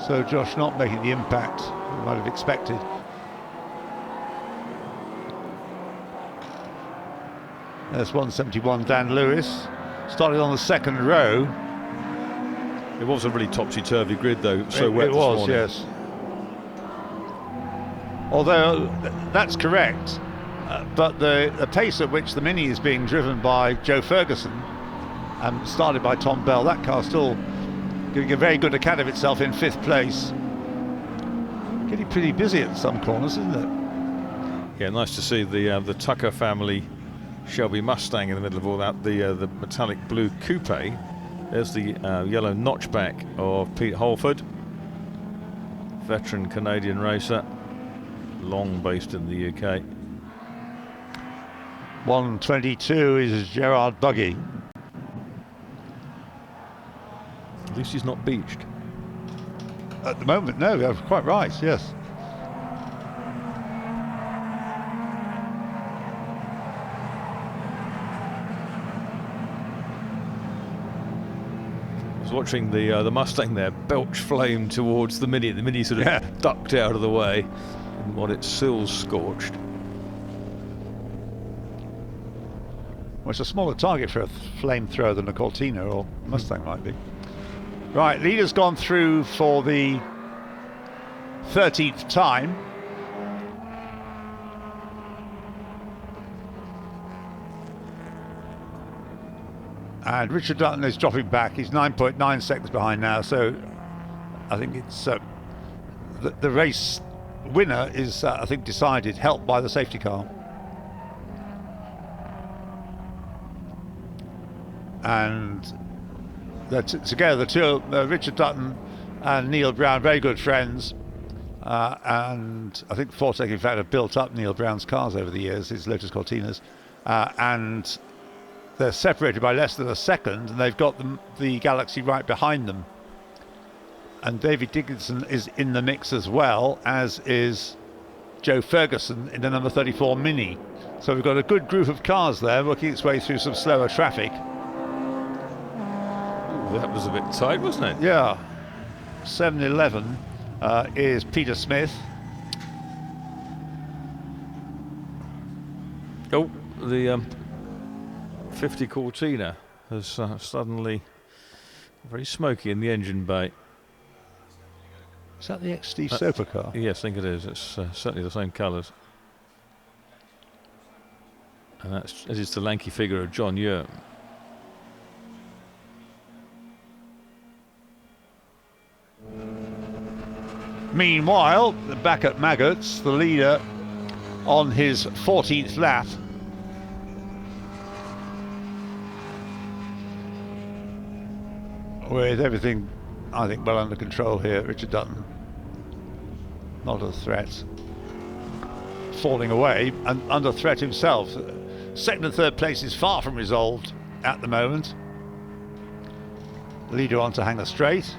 So Josh not making the impact we might have expected. There's 171 Dan Lewis, started on the second row. It was a really topsy-turvy grid though, so wet it was, this morning. Yes. Although that's correct, but the pace at which the Mini is being driven by Joe Ferguson and started by Tom Bell, that car's still giving a very good account of itself in 5th place. Getting pretty busy at some corners, isn't it? Yeah, nice to see the Tucker family Shelby Mustang in the middle of all that, the metallic blue coupe. There's the yellow notchback of Pete Holford, veteran Canadian racer, long based in the UK. 122 is Gerard Buggy. At least he's not beached. At the moment, no, you're quite right, yes. I was watching the Mustang there belch flame towards the Mini. The Mini sort of ducked out of the way in what its sills scorched. Well, it's a smaller target for a flamethrower than a Cortina or Mustang might be. Right, leader's gone through for the 13th time. And Richard Dutton is dropping back. He's 9.9 seconds behind now, so I think it's the race winner is, I think, decided, helped by the safety car. And they're together, the two, Richard Dutton and Neil Brown, very good friends. And I think Fortec, in fact, have built up Neil Brown's cars over the years, his Lotus Cortinas. And they're separated by less than a second, and they've got the Galaxy right behind them. And David Dickinson is in the mix as well, as is Joe Ferguson in the number 34 Mini. So we've got a good group of cars there working its way through some slower traffic. Ooh, that was a bit tight, wasn't it? Yeah. 7-11 is Peter Smith. Oh, the 50 Cortina has suddenly very smoky in the engine bay. Is that the ex-Steve Soper car? Yes, I think it is. It's certainly the same colours. And that's, as is the lanky figure of John Yearn. Meanwhile, back at Maggots, the leader on his 14th lap. With everything, I think, well under control here. Richard Dutton, not a threat. Falling away and under threat himself. Second and third place is far from resolved at the moment. Leader on to Hangar Straight.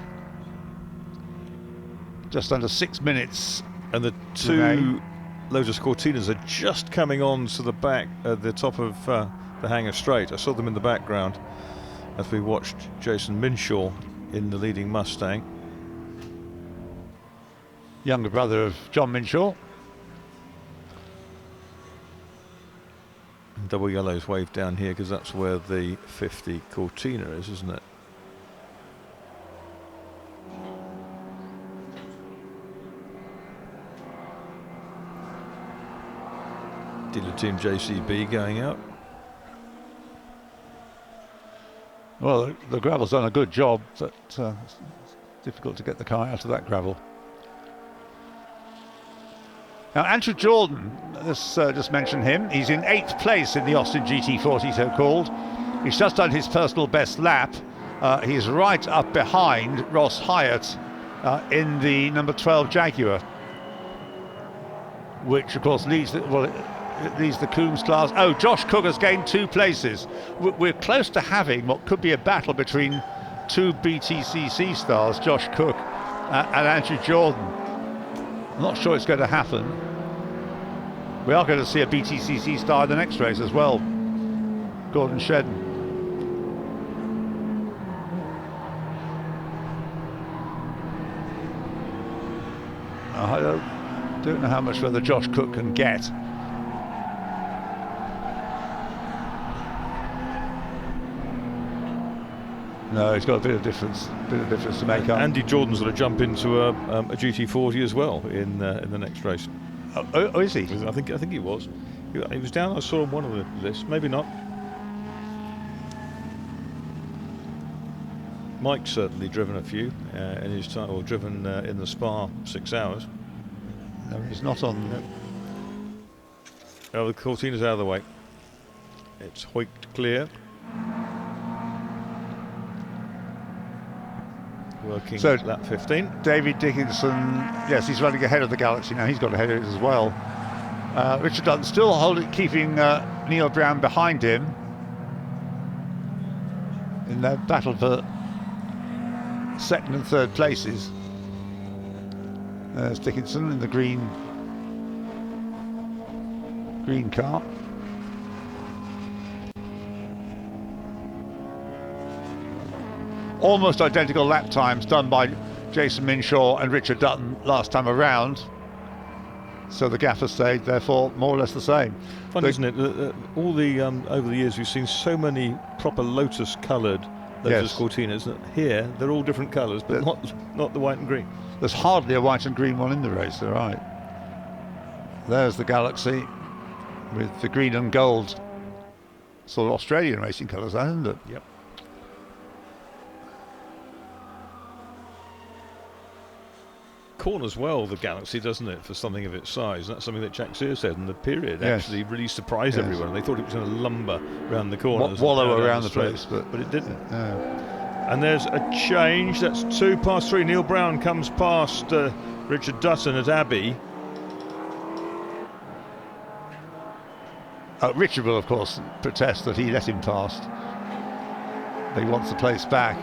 Just under 6 minutes. And the two Lotus Cortinas are just coming on to the back, the top of the Hangar Straight. I saw them in the background as we watched Jason Minshaw in the leading Mustang. Younger brother of John Minshaw. And double yellows waved down here because that's where the 50 Cortina is, isn't it? Dealer Team JCB going out. Well, the gravel's done a good job, but it's difficult to get the car out of that gravel. Now, Andrew Jordan, let's just mention him. He's in 8th place in the Austin GT40, so-called. He's just done his personal best lap. He's right up behind Ross Hyatt in the number 12 Jaguar, which, of course, leads the Coombs class. Oh, Josh Cook has gained 2 places. We're close to having what could be a battle between two BTCC stars, Josh Cook and Andrew Jordan. I'm not sure it's going to happen. We are going to see a BTCC star in the next race as well, Gordon Shedden. I don't know how much further Josh Cook can get. No, he's got a bit of difference to make up. Andy Jordan's going to jump into a GT40 as well in the next race. Oh, is he? I think he was. He was down. I saw him one of the lists. Maybe not. Mike's certainly driven a few in his time, or driven in the Spa 6 hours. No, he's not on. No. Oh, the Cortina's out of the way. It's hoiked clear. Working so lap 15. David Dickinson, yes, he's running ahead of the Galaxy now. He's got ahead of it as well. Richard Dutton still keeping Neil Brown behind him in their battle for second and third places. There's Dickinson in the green car. Almost identical lap times done by Jason Minshaw and Richard Dutton last time around. So the gaffer stayed, therefore, more or less the same. Funny, isn't it? All the over the years, we've seen so many proper Lotus-coloured Lotus Cortinas. That here, they're all different colours, but not the white and green. There's hardly a white and green one in the race. All right. There's the Galaxy with the green and gold, sort of Australian racing colours, isn't it? Yep. Corners well, the Galaxy, doesn't it, for something of its size? That's something that Jack Sears said in the period. Actually really surprised everyone. They thought it was going to lumber around the corners, wallow around the place, but it didn't. No. And there's a change. That's 2 past 3. Neil Brown comes past Richard Dutton at Abbey. Richard will, of course, protest that he let him past. He wants the place back.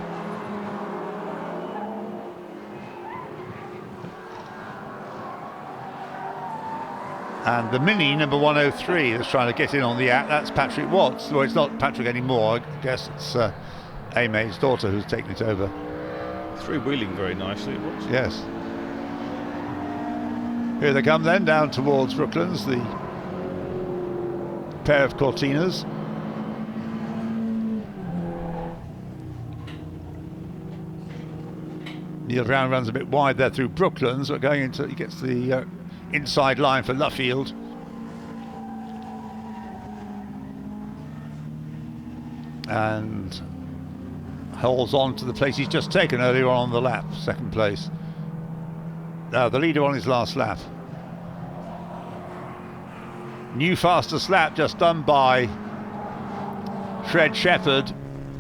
And the Mini, number 103, is trying to get in on the act. That's Patrick Watts. Well, it's not Patrick anymore. I guess it's Amy's daughter who's taken it over. Three-wheeling very nicely, Watts. Yes. Here they come then, down towards Brooklands, the pair of Cortinas. Neil Brown runs a bit wide there through Brooklands, but going into, he gets the inside line for Luffield. And holds on to the place he's just taken earlier on the lap, second place. Now the leader on his last lap. New fastest lap just done by Fred Shepherd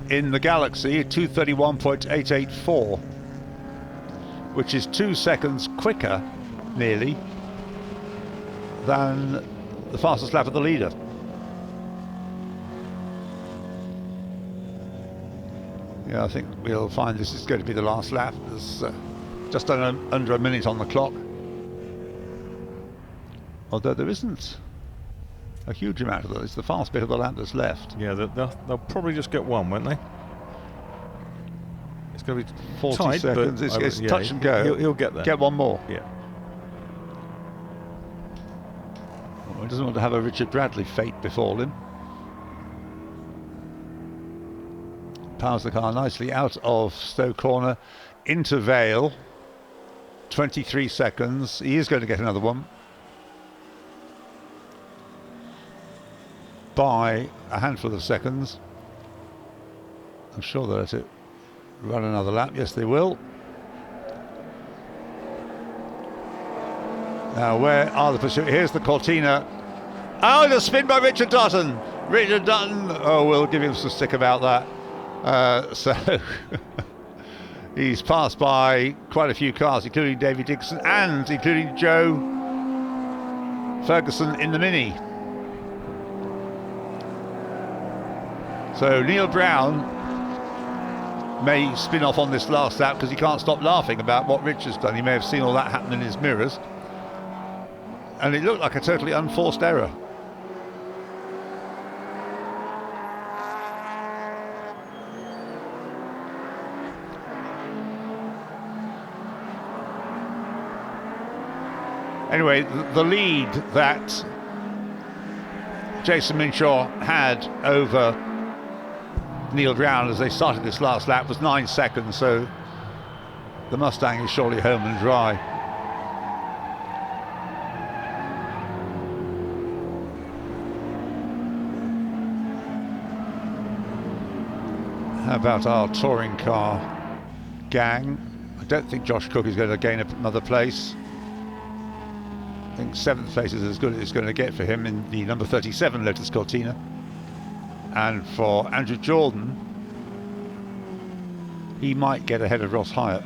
in the Galaxy, 2:31.884, which is 2 seconds quicker, nearly, than the fastest lap of the leader. Yeah, I think we'll find this is going to be the last lap. There's just under a minute on the clock. Although there isn't a huge amount of that. It's the fast bit of the lap that's left. Yeah, they'll probably just get one, won't they? It's going to be 40 tight, seconds. But it's touch and go. He'll get there. Get one more. Yeah. Well, he doesn't want to have a Richard Bradley fate befall him. Powers the car nicely out of Stowe Corner into Vale. 23 seconds. He is going to get another one by a handful of seconds. I'm sure they'll let it run another lap. Yes, they will. Now, where are the pursuit? Here's the Cortina. Oh, the spin by Richard Dutton. Richard Dutton. Oh, we'll give him some stick about that. So he's passed by quite a few cars, including David Dixon and including Joe Ferguson in the Mini. So Neil Brown may spin off on this last lap because he can't stop laughing about what Richard's done. He may have seen all that happen in his mirrors, and it looked like a totally unforced error. Anyway, the lead that Jason Minshaw had over Neil Brown as they started this last lap was 9 seconds, so the Mustang is surely home and dry. How about our touring car gang? I don't think Josh Cook is going to gain another place. I think 7th place is as good as it's going to get for him in the number 37 Lotus Cortina. And for Andrew Jordan, he might get ahead of Ross Hyatt.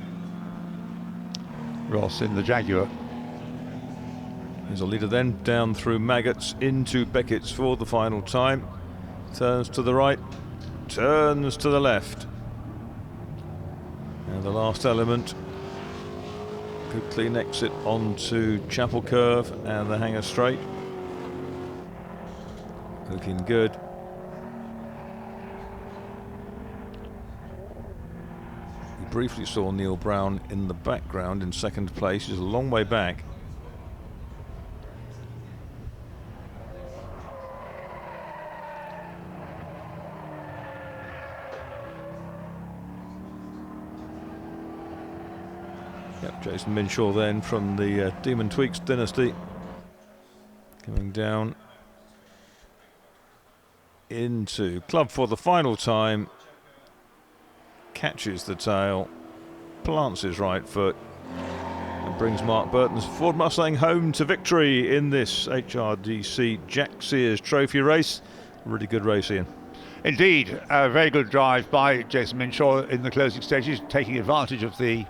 Ross in the Jaguar. There's a leader then down through Maggots into Beckett's for the final time. Turns to the right, turns to the left. And the last element Good clean exit onto Chapel Curve and the hanger straight. Looking good. We briefly saw Neil Brown in the background in second place. He's a long way back. Yep, Jason Minshaw then from the Demon Tweaks dynasty, coming down into club for the final time, catches the tail, plants his right foot, and brings Mark Burton's Ford Mustang home to victory in this HRDC Jack Sears Trophy race. Really good race, Ian. Indeed, a very good drive by Jason Minshaw in the closing stages, taking advantage of the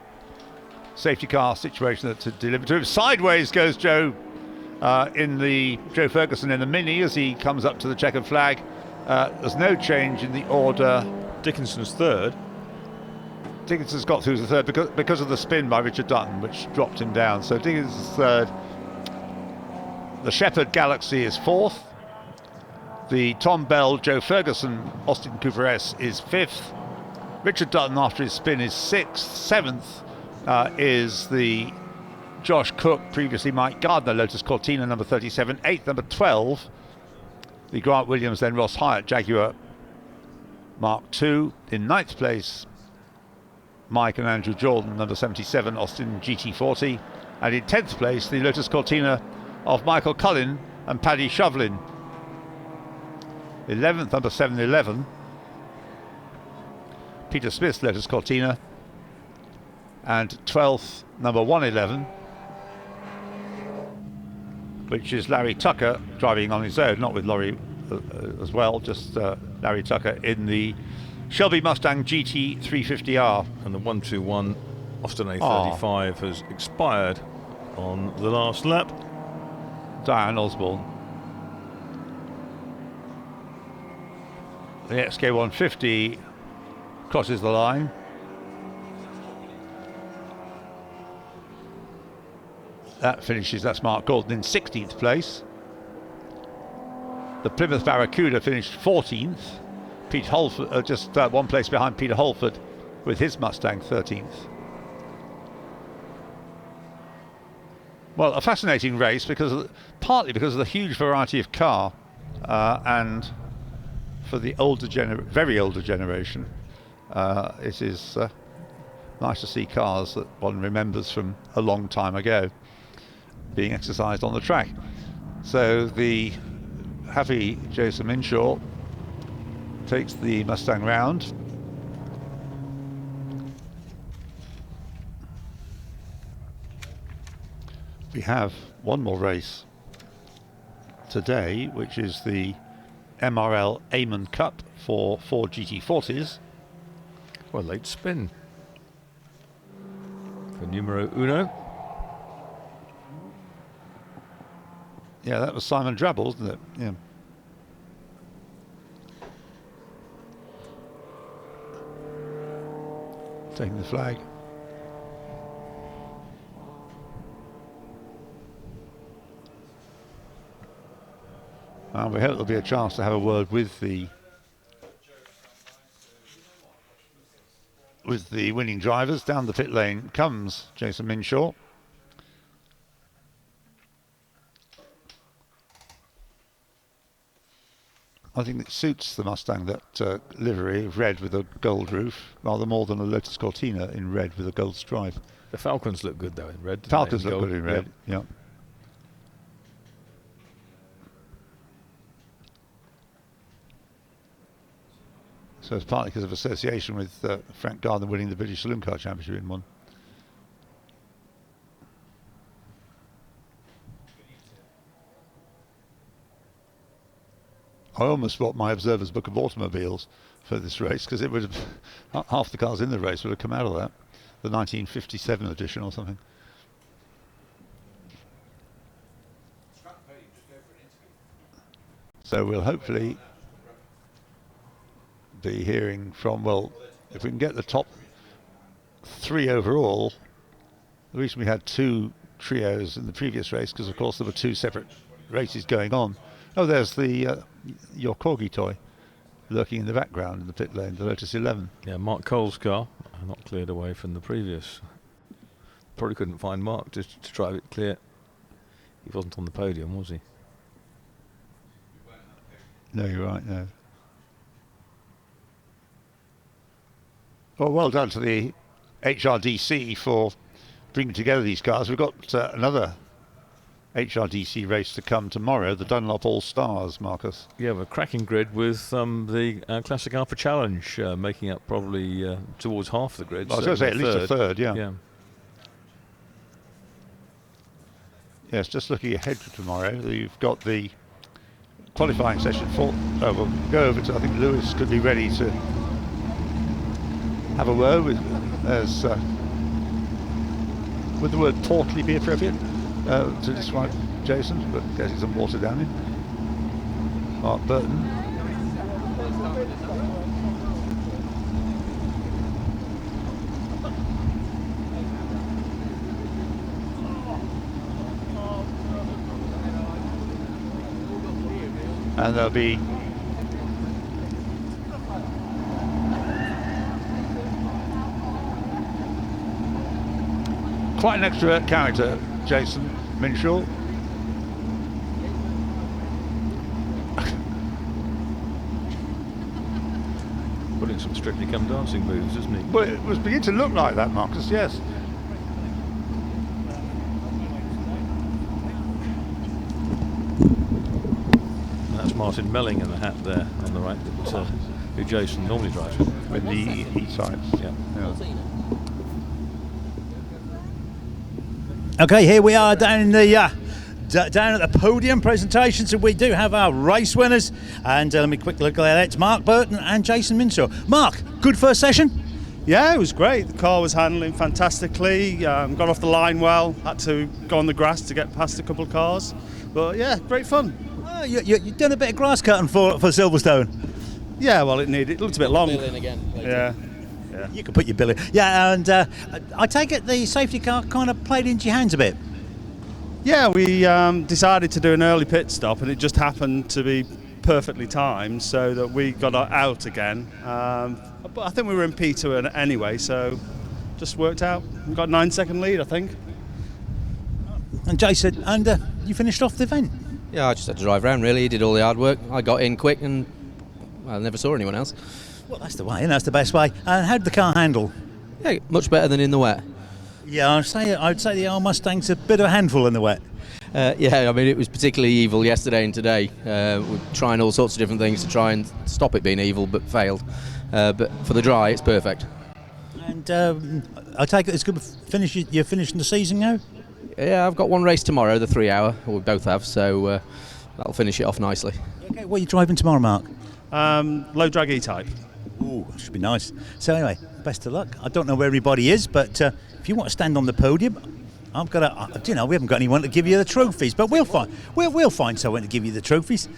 safety car situation that's delivered to him. Sideways goes Joe Ferguson in the Mini as he comes up to the checkered flag. There's no change in the order. Dickinson's third. Dickinson's got through the third because of the spin by Richard Dutton, which dropped him down. So Dickinson's third. The Shepherd Galaxy is fourth. The Tom Bell, Joe Ferguson, Austin Cooper S is fifth. Richard Dutton, after his spin, is sixth. Seventh is the Josh Cook, previously Mike Gardner, Lotus Cortina, number 37. Eighth, number 12, the Grant Williams, then Ross Hyatt, Jaguar Mark II. In ninth place, Mike and Andrew Jordan, number 77, Austin GT40. And in 10th place, the Lotus Cortina of Michael Cullen and Paddy Shovlin. 11th, number 711, Peter Smith's Lotus Cortina. And 12th, number 111, which is Larry Tucker driving on his own, not with Laurie as well, just Larry Tucker in the Shelby Mustang GT 350R. And the 121 Austin A35 has expired on the last lap. Diane Osborne. The XK150 crosses the line. That finishes, that's Mark Gordon in 16th place. The Plymouth Barracuda finished 14th. Pete Holford, just one place behind Peter Holford with his Mustang 13th. Well, a fascinating race partly because of the huge variety of car and for the very older generation, it is nice to see cars that one remembers from a long time ago being exercised on the track. So the happy Jason Minshaw takes the Mustang round. We have one more race today, which is the MRL Amon Cup for Ford GT40s. Well, late spin for numero uno. Yeah, that was Simon Drabble, wasn't it? Yeah. Taking the flag. And we hope there'll be a chance to have a word with the winning drivers. Down the pit lane comes Jason Minshaw. I think it suits the Mustang, that livery of red with a gold roof, rather more than a Lotus Cortina in red with a gold stripe. The Falcons look good though in red. The Falcons look good in red, yeah. So it's partly because of association with Frank Gardner winning the British Saloon Car Championship in one. I almost bought my Observer's Book of Automobiles for this race because it would have half the cars in the race would have come out of that, the 1957 edition or something. So we'll hopefully be hearing from, well, if we can get the top three overall, The reason we had 2 trios in the previous race, because of course there were 2 separate races going on. Oh, there's the your corgi toy lurking in the background in the pit lane, the Lotus 11. Yeah, Mark Cole's car, not cleared away from the previous. Probably couldn't find Mark to drive it clear. He wasn't on the podium, was he? No, you're right, no. Well done to the HRDC for bringing together these cars. We've got another HRDC race to come tomorrow, the Dunlop All-Stars, Marcus. Yeah, a cracking grid with the Classic Alpha Challenge making up probably towards half the grid. Well, I was going to say at least a third, yeah. Yes, just looking ahead to tomorrow, you've got the qualifying session for... Oh, we'll go over to... I think Lewis could be ready to have a word with... would the word portly be appropriate to describe Jason? But getting some water down him. Mark Burton. And there'll be quite an extrovert character, Jason Minshaw. Putting some Strictly Come Dancing moves, isn't he? Well, it was beginning to look like that, Marcus, yes. Martin Melling in the hat there on the right, who Jason normally drives with. With the E-types. Yeah. Okay, here we are down in the down at the podium presentation. So we do have our race winners, and let me quickly look at that. It's Mark Burton and Jason Minshaw. Mark, good first session. Yeah, it was great. The car was handling fantastically. Got off the line well. Had to go on the grass to get past a couple of cars, but yeah, great fun. You've done a bit of grass cutting for Silverstone. Yeah, well, it looked a bit long. Again, yeah. You can put your bill in. Yeah, and I take it the safety car kind of played into your hands a bit. Yeah, we decided to do an early pit stop, and it just happened to be perfectly timed so that we got out again. But I think we were in P2 anyway, so just worked out. We got a 9-second lead, I think. And Jason, you finished off the event. Yeah, I just had to drive around really, did all the hard work. I got in quick and I never saw anyone else. Well, that's the way, and that's the best way. And how did the car handle? Yeah, much better than in the wet. Yeah, I'd say the old Mustang's a bit of a handful in the wet. Yeah, I mean, it was particularly evil yesterday and today. We're trying all sorts of different things to try and stop it being evil, but failed. But for the dry, it's perfect. And I take it it's good to finish. You're finishing the season now? Yeah, I've got one race tomorrow, the 3 hour, or we both have, so that'll finish it off nicely. Okay, what are you driving tomorrow, Mark? Low drag E-type. Ooh, that should be nice. So anyway, best of luck. I don't know where everybody is, but if you want to stand on the podium, I've got we haven't got anyone to give you the trophies, but we'll find someone to give you the trophies.